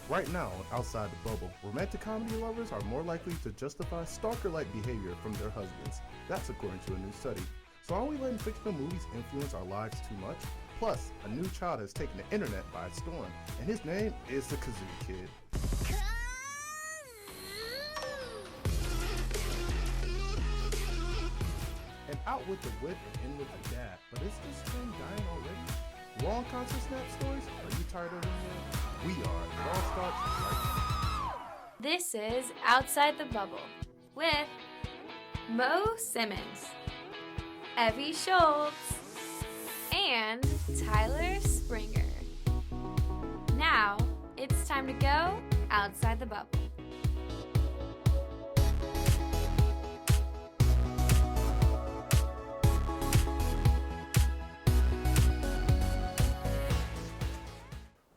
Right now, outside the bubble, romantic comedy lovers are more likely to justify stalker-like behavior from their husbands. That's according to a new study. So are we letting fictional movies influence our lives too much? Plus, a new child has taken the internet by storm, and his name is the Kazoo Kid. And out with the whip and in with the dab. But is this thing dying already? Wrong concert snap stories? Are you tired of them yet? We are. It all starts right now. This is Outside the Bubble with Mo Simmons, Evie Schultz, and Tyler Springer. Now, it's time to go outside the bubble.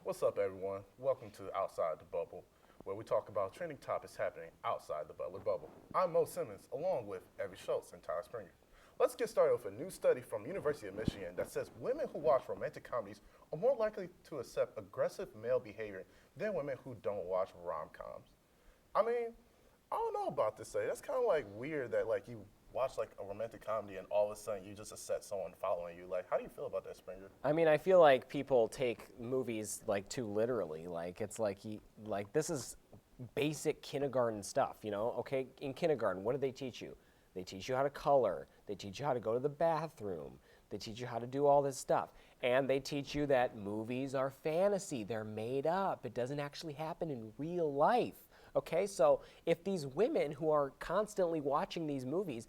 What's up, everyone? Welcome to Outside the Bubble, where we talk about trending topics happening outside the Butler bubble. I'm Mo Simmons, along with Evie Schultz and Tyler Springer. Let's get started with a new study from University of Michigan that says women who watch romantic comedies are more likely to accept aggressive male behavior than women who don't watch rom-coms. I mean, I don't know about this study. That's kind of like weird that like you watch like a romantic comedy and all of a sudden you just accept someone following you. Like, how do you feel about that, Springer? I mean, I feel like people take movies like too literally. Like it's like this is basic kindergarten stuff, you know? Okay, in kindergarten, what do they teach you? They teach you how to color. They teach you how to go to the bathroom. They teach you how to do all this stuff. And they teach you that movies are fantasy. They're made up. It doesn't actually happen in real life. Okay, so if these women who are constantly watching these movies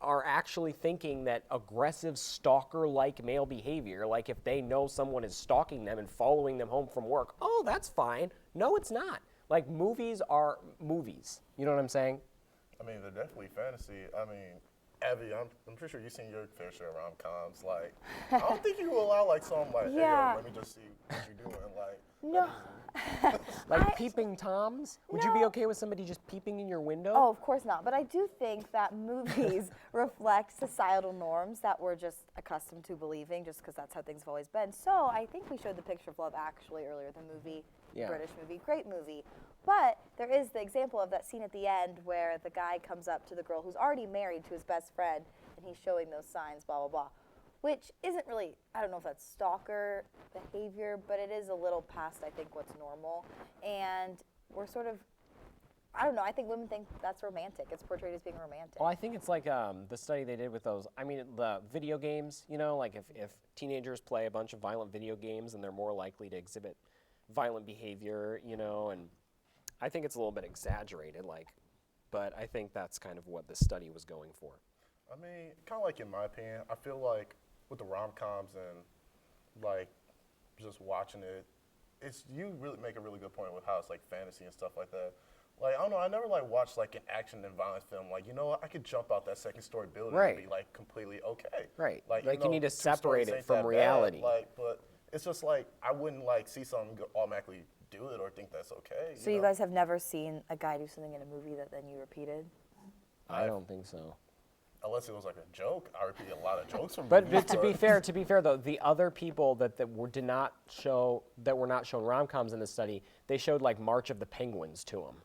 are actually thinking that aggressive stalker-like male behavior, like if they know someone is stalking them and following them home from work, oh, that's fine. No, it's not. Like, movies are movies. You know what I'm saying? I mean, they're definitely fantasy. I mean, Abby, I'm pretty sure you've seen your fair share of rom-coms. Like, I don't think you will allow like something like, hey, yo, let me just see what you're doing. Like, no. Like peeping toms? Would you be okay with somebody just peeping in your window? Oh, of course not. But I do think that movies reflect societal norms that we're just accustomed to believing, just because that's how things have always been. So I think we showed the picture of love actually earlier, the movie, British movie, great movie. But there is the example of that scene at the end where the guy comes up to the girl who's already married to his best friend, and he's showing those signs, blah, blah, blah. Which isn't really, I don't know if that's stalker behavior, but it is a little past, I think, what's normal. And we're sort of, I don't know, I think women think that's romantic. It's portrayed as being romantic. Well, I think it's like the study they did with those, I mean, the video games, you know, like if teenagers play a bunch of violent video games and they're more likely to exhibit violent behavior, you know, and I think it's a little bit exaggerated, like, but I think that's kind of what this study was going for. I mean, kind of like in my opinion, I feel like with the rom-coms and like just watching it, it's you really make a really good point with how it's like fantasy and stuff like that. Like, I don't know, I never like watched like an action and violence film. Like, you know what, I could jump out that second story building and be like completely okay. Right. Like you need to separate it from reality. Like, but it's just like I wouldn't like see something automatically do it or think that's okay. So you guys have never seen a guy do something in a movie that then you repeated? I don't think so. Unless it was like a joke, I repeat a lot of jokes from But, movies. to be fair though, the other people that were not shown rom-coms in the study, they showed like March of the Penguins to them.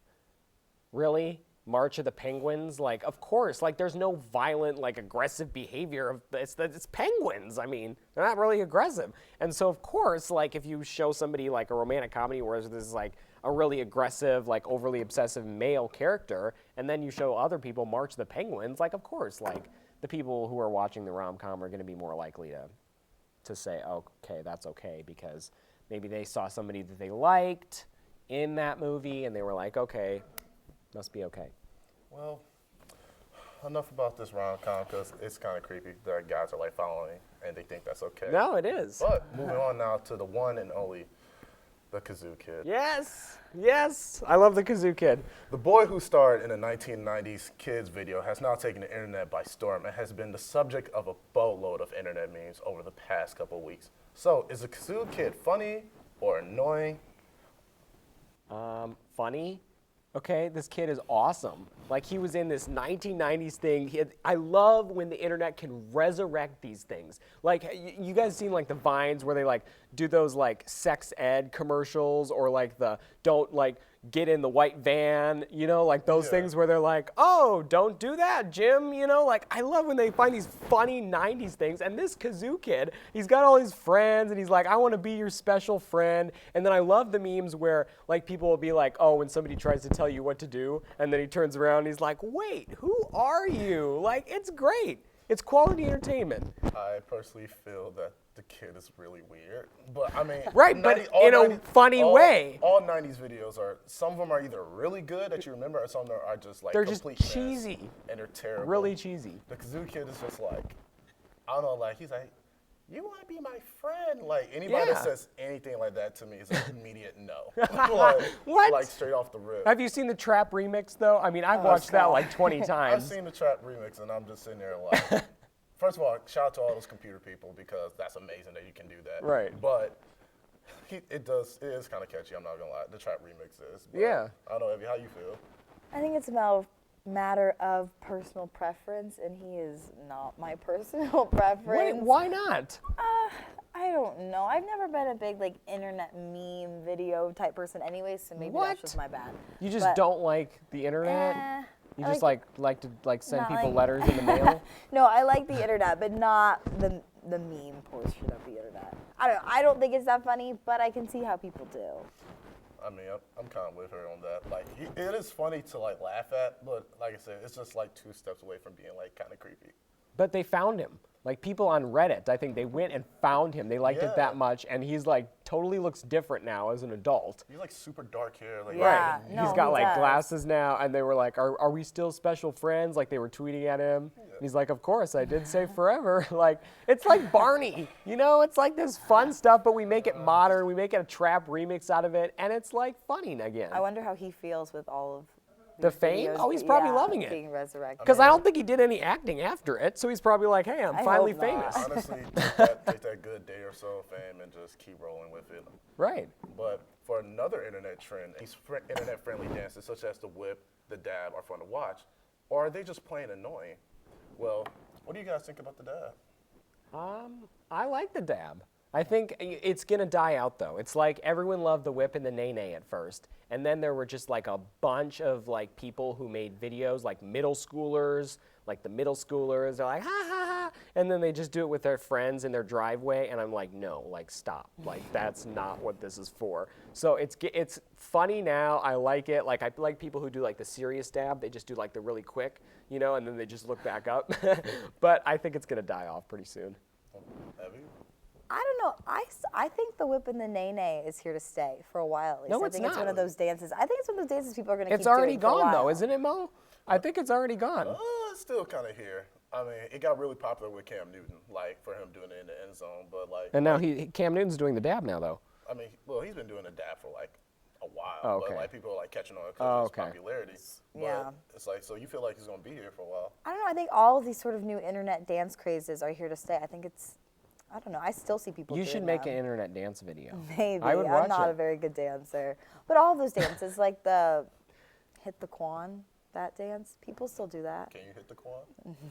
Really? March of the Penguins? Like, of course, like there's no violent, like aggressive behavior. It's penguins. I mean, they're not really aggressive. And so of course, like if you show somebody like a romantic comedy where there's like a really aggressive, like overly obsessive male character, and then you show other people March the Penguins, like of course, like the people who are watching the rom-com are going to be more likely to say, oh, okay, that's okay, because maybe they saw somebody that they liked in that movie, and they were like, okay, must be okay. Well, enough about this rom-com, because it's kind of creepy that guys are like following and they think that's okay. No, it is. But moving on now to the one and only, the Kazoo Kid. Yes, I love the Kazoo Kid. The boy who starred in a 1990s kids video has now taken the internet by storm and has been the subject of a boatload of internet memes over the past couple of weeks. So, is the Kazoo Kid funny or annoying? Funny. Okay, this kid is awesome. Like, he was in this 1990s thing. I love when the internet can resurrect these things. Like, you guys seen like the Vines where they like do those like sex ed commercials, or like the don't like get in the white van, you know, like those things where they're like, oh, don't do that, Jim, you know, like I love when they find these funny 90s things. And this Kazoo Kid, he's got all his friends and he's like, I want to be your special friend. And then I love the memes where like people will be like, oh, when somebody tries to tell you what to do, and then he turns around and he's like, wait, who are you? Like, it's great. It's quality entertainment. I personally feel that the kid is really weird, but I mean, right, but in a funny way. All 90s videos are, some of them are either really good that you remember, or some of them are just like they're just complete cheesy, and they're terrible. Really cheesy. The Kazoo Kid is just like, I don't know, like he's like, you want to be my friend? Like anybody that says anything like that to me is an immediate no. Like, what? Like straight off the rip. Have you seen the Trap remix though? I mean, I've watched that like 20 times. I've seen the Trap remix, and I'm just sitting there like. First of all, shout out to all those computer people, because that's amazing that you can do that. Right. But it is kind of catchy, I'm not going to lie. The Trap remix is. But Yeah. I don't know, Evie, how you feel? I think it's a matter of personal preference, and he is not my personal preference. Wait, why not? I don't know. I've never been a big like internet meme video type person anyway, so maybe What? that's just my bad. You just But, don't like the internet? You I just like to send not people like- letters in the mail? No, I like the internet, but not the meme portion of the internet. I don't think it's that funny, but I can see how people do. I mean, I'm kind of with her on that. Like, it is funny to like laugh at, but like I said, it's just like 2 steps away from being like kind of creepy. But they found him. Like, people on Reddit, I think they went and found him. They liked it that much, and he's like totally looks different now as an adult. He's like super dark hair. Like, Yeah, Right. no, He's got he like does. glasses now, and they were like, are we still special friends? Like, they were tweeting at him. And he's like, of course, I did say forever. Like, it's like Barney, you know? It's like this fun stuff, but we make it modern. We make it a Trap remix out of it, and it's like funny again. I wonder how he feels with all of The these fame? videos, Oh, he's probably yeah, loving it. being resurrected. Because I don't think he did any acting after it, so he's probably like, hey, I'm I finally hope not. famous. Honestly, take that good day or so of fame and just keep rolling with it. Right. But for another internet trend, these internet-friendly dances such as the whip, the dab are fun to watch, or are they just plain annoying? Well, what do you guys think about the dab? I like the dab. I think it's going to die out, though. It's like everyone loved the whip and the nay-nay at first. And then there were just like a bunch of like people who made videos, like middle schoolers, like the middle schoolers. They're like, ha, ha, ha. And then they just do it with their friends in their driveway. And I'm like, no, like, stop. Like, that's not what this is for. So it's funny now. I like it. Like, I like people who do like the serious dab. They just do like the really quick, you know, and then they just look back up. But I think it's going to die off pretty soon. Evie? I don't know. I think the whip and the nay-nay is here to stay for a while at least. No, I it's think it's not. one of those dances. I think it's one of those dances people are going to keep It's already doing for a gone, though, while. isn't it, Mo? I think it's already gone. It's still kind of here. I mean, it got really popular with Cam Newton, like for him doing it in the end zone. But like, And now Cam Newton's doing the dab now, though. I mean, well, he's been doing the dab for like a while. Oh, okay. But like people are like catching on Oh, because of okay. his popularity. But Yeah. it's like, so you feel like he's gonna be here for a while? I don't know. I think all of these sort of new internet dance crazes are here to stay. I think it's, I don't know. I still see people You doing should make them. an internet dance video. Maybe. I would I'm watch not it. a very good dancer. But all of those dances, like the hit the quan, that dance, people still do that. Can you hit the quad?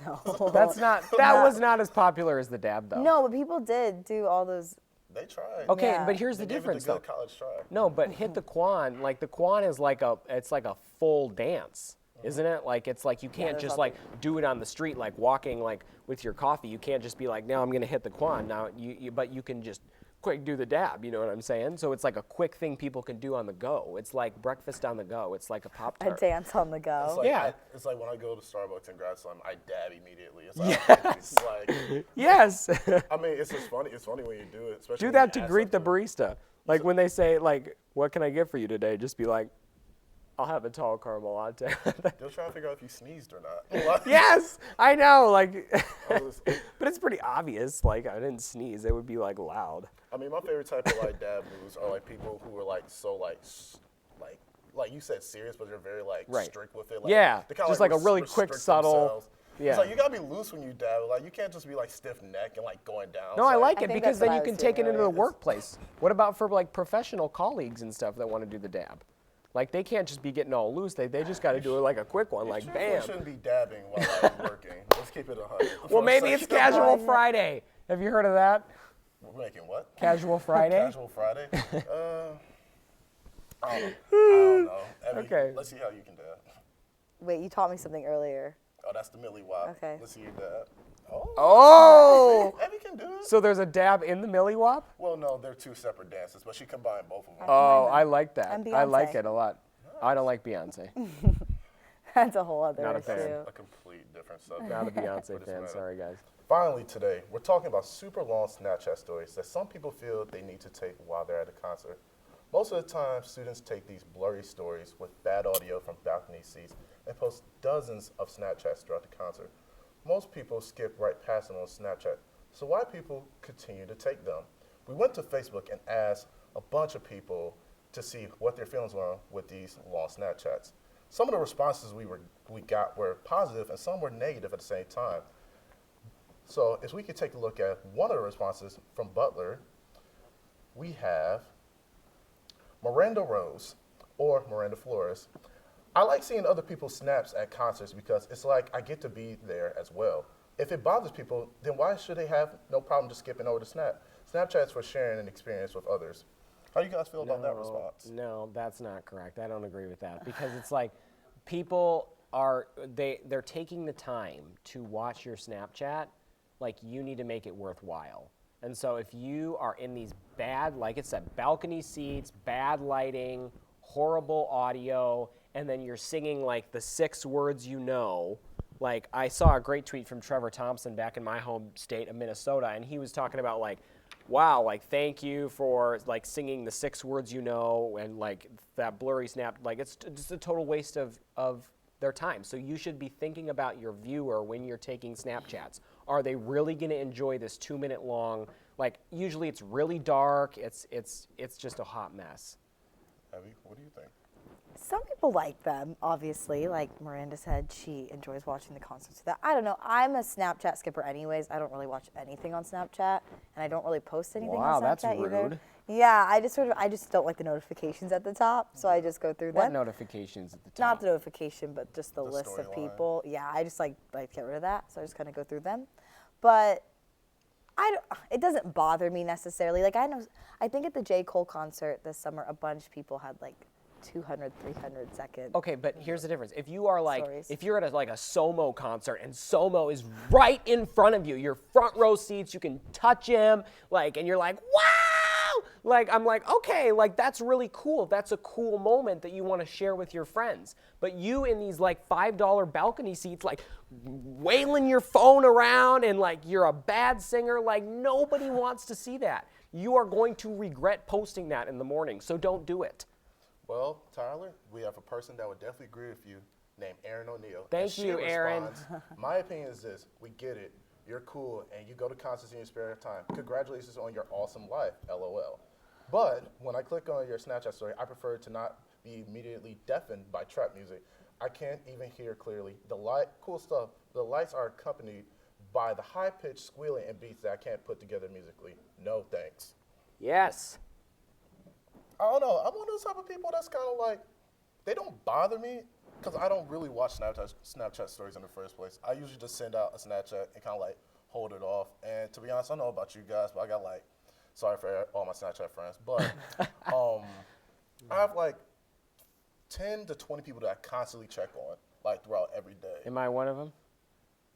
No. That's not. That was not as popular as the dab, though. No, but people did do all those. They tried. Okay, Yeah. but here's They the gave difference, it the though. good college try. No, but hit the quan. Like the quan is like it's like a full dance, isn't it? Like it's like you can't there's just nothing. like do it on the street, like walking like with your coffee. You can't just be like, now I'm gonna hit the quan. Now but you can just quick do the dab. You know what I'm saying? So it's like a quick thing people can do on the go. It's like breakfast on the go. It's like a pop A tart. dance on the It's go. like, Yeah. it's like when I go to Starbucks and grab some, I dab immediately. It's like, Yes. like, Yes. I mean, it's just funny. It's funny when you do it, especially Do when that you to ask greet the something. barista. Like when they say like, "What can I get for you today?" Just be like, "I'll have a tall caramel latte." They'll try to figure out if you sneezed or not. Like, Yes, I know. Like, I was- but it's pretty obvious. Like, I didn't sneeze. It would be like loud. I mean, my favorite type of like dab moves are like people who are like so like you said serious, but they're very like Right. strict with it. Like, Yeah, they kinda, just like a really quick, restrict subtle- themselves. yeah. It's like you gotta be loose when you dab. Like you can't just be like stiff neck and like going down. No, It's I like I it think because that's then what you I can was take it doing into the earlier. workplace. What about for like professional colleagues and stuff that want to do the dab? Like, they can't just be getting all loose. They just got to do it like a quick one, like bam. You shouldn't be dabbing while I'm working. Let's keep it 100. Well, maybe it's Casual Friday. Have you heard of that? We're making what? Casual Friday? Casual Friday? I don't know. Abby, Okay. Let's see how you can dab. Wait, you taught me something earlier. Oh, that's the Millie Wop. Okay. Let's see your dab. Oh! Abby can do it. So there's a dab in the Millie Wop? Well, no, they're two separate dances, but she combined both of them. Oh, I like that. And I like Beyonce. it a lot. I don't like Beyonce. That's a whole other Not a issue. fan. A complete different subject. Not a Beyonce For this fan. matter. Sorry, guys. Finally, today, we're talking about super long Snapchat stories that some people feel they need to take while they're at a concert. Most of the time, students take these blurry stories with bad audio from balcony seats and post dozens of Snapchats throughout the concert. Most people skip right past them on Snapchat, so why people continue to take them? We went to Facebook and asked a bunch of people to see what their feelings were with these long Snapchats. Some of the responses we got were positive and some were negative at the same time. So if we could take a look at one of the responses from Butler, we have Miranda Rose, or Miranda Flores. I like seeing other people's snaps at concerts because it's like I get to be there as well. If it bothers people, then why should they have no problem just skipping over the snap? Snapchat's for sharing an experience with others. How do you guys feel about that response? No, that's not correct. I don't agree with that because it's like people are they're taking the time to watch your Snapchat. Like, you need to make it worthwhile. And so if you are in these bad, like it said, balcony seats, bad lighting, horrible audio, and then you're singing like the 6 words you know. Like, I saw a great tweet from Trevor Thompson back in my home state of Minnesota, and he was talking about like, wow, like, thank you for like singing the 6 words you know, and like that blurry snap, like it's just a total waste of their time. So you should be thinking about your viewer when you're taking Snapchats. Are they really going to enjoy this 2-minute long? Like, usually it's really dark. It's just a hot mess. Abby, what do you think? Some people like them, obviously. Like Miranda said, she enjoys watching the concerts. That I don't know. I'm a Snapchat skipper, anyways. I don't really watch anything on Snapchat, and I don't really post anything Wow, on Snapchat that's either. rude. Yeah, I just don't like the notifications at the top, so I just go through What them. notifications at the top? Not the notification, but just the list of storyline. people. Yeah, I just like get rid of that, so I just kind of go through them. But it doesn't bother me necessarily. Like, I think at the J. Cole concert this summer, a bunch of people had like 200, 300 second. Okay, but here's the difference. If you are like, Stories. if you're at like a Somo concert and Somo is right in front of you, your front row seats, you can touch him, like, and you're like, wow! Like, I'm like, okay, like, that's really cool. That's a cool moment that you want to share with your friends. But you in these like $5 balcony seats, like wailing your phone around and like you're a bad singer, like nobody wants to see that. You are going to regret posting that in the morning, so don't do it. Well, Tyler, we have a person that would definitely agree with you named Aaron O'Neill. Thank And she you, Aaron. responds, my opinion is this: we get it. You're cool, and you go to concerts in your spare time. Congratulations on your awesome life, LOL. But when I click on your Snapchat story, I prefer to not be immediately deafened by trap music. I can't even hear clearly. Cool stuff. The lights are accompanied by the high-pitched squealing and beats that I can't put together musically. No thanks. Yes. I don't know. I'm one of those type of people that's kind of like, they don't bother me because I don't really watch Snapchat stories in the first place. I usually just send out a Snapchat and kind of like hold it off. And to be honest, I don't know about you guys, but I got like, sorry for all my Snapchat friends, but I have like 10 to 20 people that I constantly check on, like throughout every day. Am I one of them?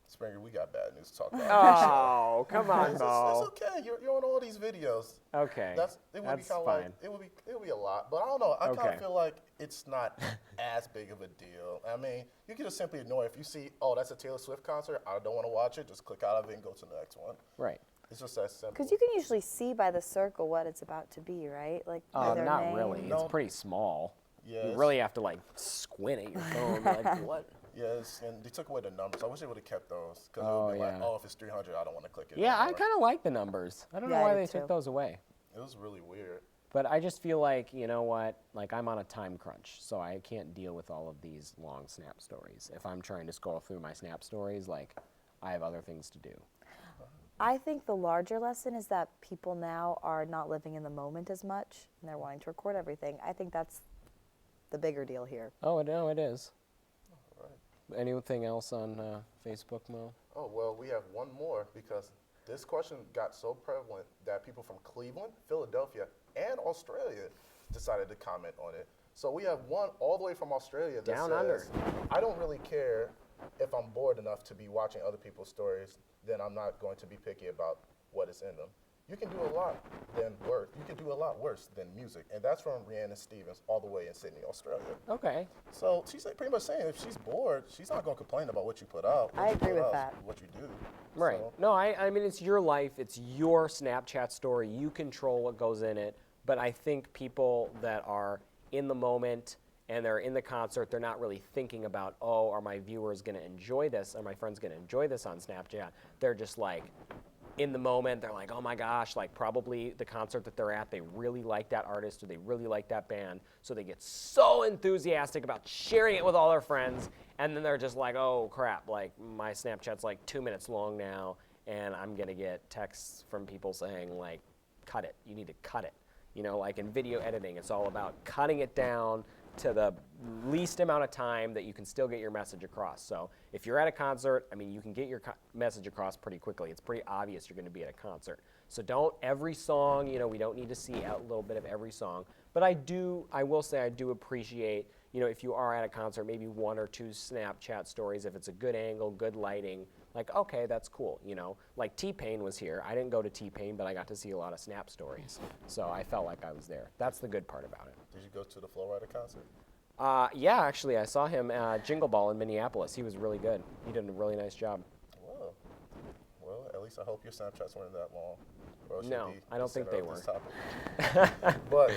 Springer, we got bad news to talk about. Oh, come on, It's Bo. okay. You're on all these videos. Okay, It would be that's kind of fine. like it would be a lot, but I don't know. I kind Okay. of feel like it's not as big of a deal. I mean, you can just simply ignore it. If you see, oh, that's a Taylor Swift concert, I don't want to watch it. Just click out of it and go to the next one. Right. It's just that simple. Because you can usually see by the circle what it's about to be, right? Like by their Not name. really. No. It's pretty small. Yeah, You it's- really have to like squint at your phone. And be like, what? Yes, and they took away the numbers. I wish they would have kept those because it Oh, would be like, yeah. oh, if it's 300, I don't want to click it. Yeah, I anymore. kind of like the numbers. I don't know Yeah, I why do they too. took those away. It was really weird. But I just feel like, you know what? Like, I'm on a time crunch, so I can't deal with all of these long Snap stories. If I'm trying to scroll through my Snap stories, like, I have other things to do. I think the larger lesson is that people now are not living in the moment as much, and they're wanting to record everything. I think that's the bigger deal here. Oh, no, it is. All right. Anything else on Facebook, Mo? Oh, well, we have one more because this question got so prevalent that people from Cleveland, Philadelphia, and Australia decided to comment on it. So we have one all the way from Australia that Down says, under. I don't really care if I'm bored enough to be watching other people's stories, then I'm not going to be picky about what is in them. You can do a lot worse than music. And that's from Rhiannon Stevens all the way in Sydney, Australia. Okay. So she's pretty much saying if she's bored, she's not going to complain about what you put out. I agree with that. What you do. Right. So, No, I mean, it's your life. It's your Snapchat story. You control what goes in it. But I think people that are in the moment and they're in the concert, they're not really thinking about, oh, are my viewers going to enjoy this? Are my friends going to enjoy this on Snapchat? They're just like, in the moment, they're like, oh my gosh, like probably the concert that they're at, they really like that artist or they really like that band. So they get so enthusiastic about sharing it with all their friends. And then they're just like, oh crap, like my Snapchat's like 2 minutes long now. And I'm going to get texts from people saying like, cut it, you need to cut it. You know, like in video editing, it's all about cutting it down to the least amount of time that you can still get your message across. So if you're at a concert, I mean, you can get your message across pretty quickly. It's pretty obvious you're going to be at a concert. So don't every song, you know, we don't need to see a little bit of every song. But I will say I do appreciate, you know, if you are at a concert, maybe 1 or 2 Snapchat stories. If it's a good angle, good lighting, like, okay, that's cool, you know. Like T-Pain was here. I didn't go to T-Pain, but I got to see a lot of Snap stories. So I felt like I was there. That's the good part about it. did you go to the Flow Rider concert? Yeah, actually, I saw him at Jingle Ball in Minneapolis. He was really good. He did a really nice job. Whoa. Well, at least I hope your Snapchats weren't that long. Or else No, you'd be I don't the think center they of were. this topic. But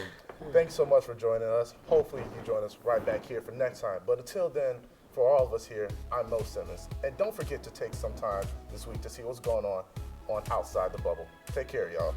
thanks so much for joining us. Hopefully you join us right back here for next time. But until then, for all of us here, I'm Mo Simmons. And don't forget to take some time this week to see what's going on Outside the Bubble. Take care, y'all.